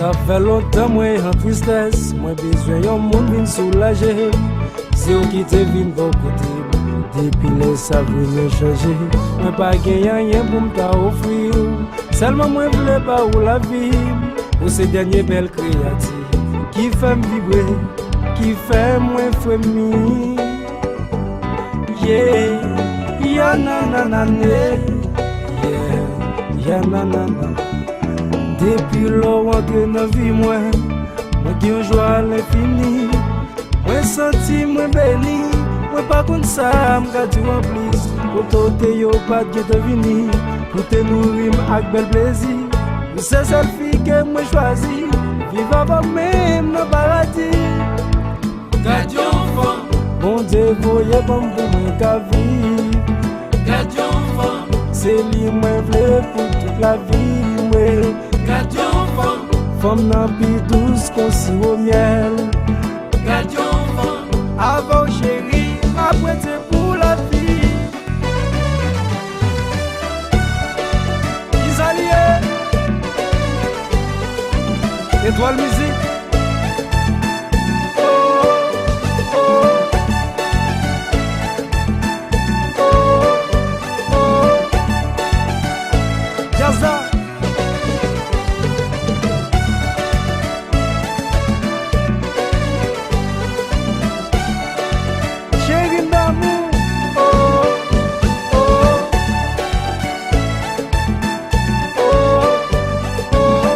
Ça fait longtemps moi en tristesse, moi besoin d'un monde vient soulager. C'est eux qui te viennent bon côté, depuis les sables me changer. Moi pas gagner rien pour me offrir, seulement moi voulais pas ou la vie. Ou ces derniers belles créatives qui fait me vibrer, qui fait moi frémir. Yeah, ya na na na yeah, ya na na na. Depuis lors que dans vie moi gagne joie à l'infini. Moi senti moi béni, moi pas comme ça me garde en plus. Pour t'ôter yo pas de deviner, pour te nourrir avec bel plaisir. C'est cette fille que moi choisi, vivre avec même dans paradis. Garde enfant, mon Dieu voyez bon pour moi qu'à vivre. garde enfant, c'est lui moi vle pour toute la vie moi. garde enfant, Femme n'a plus douce qu'on sirop au miel. garde enfant, Avant chérie, après c'est pour la vie. Ils alliés. Étoile musique. Oh, oh, oh, oh. Jazza. Chérie d'amour. Oh, oh, oh, oh.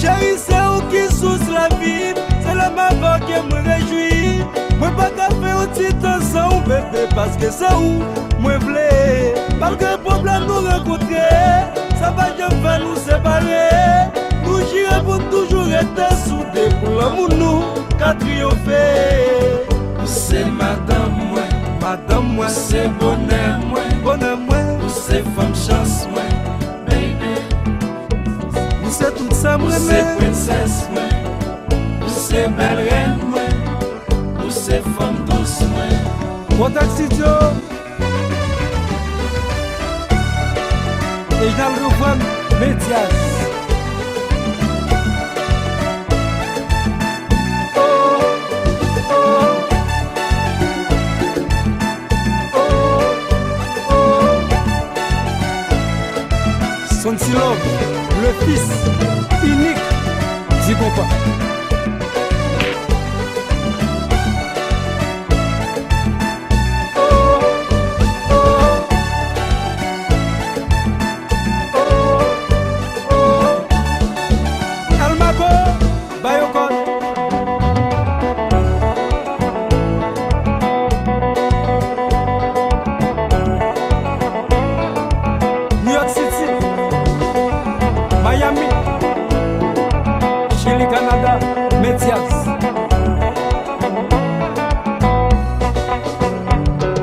Chérie, c'est où qui soucie la vie, c'est la même qui me réjouit. Moi pas qu'à faire un petit temps sans bébé, parce que c'est où moi voulais. Malgré le problème nous rencontrer, ça va jamais faire nous séparer. Nous j'irai pour toujours être soudés pour l'amour nous qu'a triomphé. c'est madame moi, c'est bonheur moi, Bonheur moi, c'est femme chance moi, baby, c'est tout ça moi c'est même. princesse moi, c'est belle reine moi, c'est femme douce moi. Contact Studio. Et Jean Roufan Médias. Oh, oh, oh, oh. Son Silo, le fils unique du compas. New York City, Miami, Chili, Canada, Médias.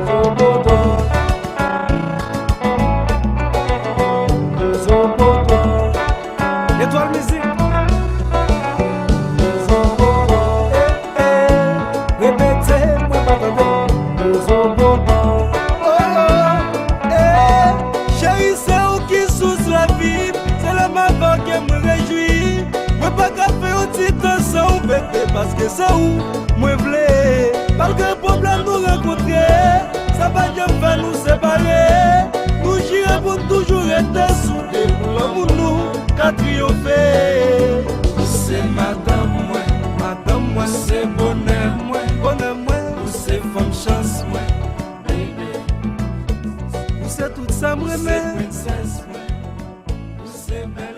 Zobodo, Zobodo, Étoile musique. Zobodo, répétez, moi pas attendre. Zobodo, oh, oh, chérie, c'est où qui soucie la vie, c'est la maman qui me réjouit. Moi pas qu'à faire un petit temps sans bébé, parce que c'est où moi voulais. Malgré le problème nous rencontrer, ça va jamais faire nous séparer. Nous j'irai pour toujours être soudés pour l'amour nous qu'a triomphé. C'est madame moi, c'est bonheur moi, Bonheur moi, c'est femme chance moi, baby, c'est tout ça moi c'est même. princesse moi, c'est belle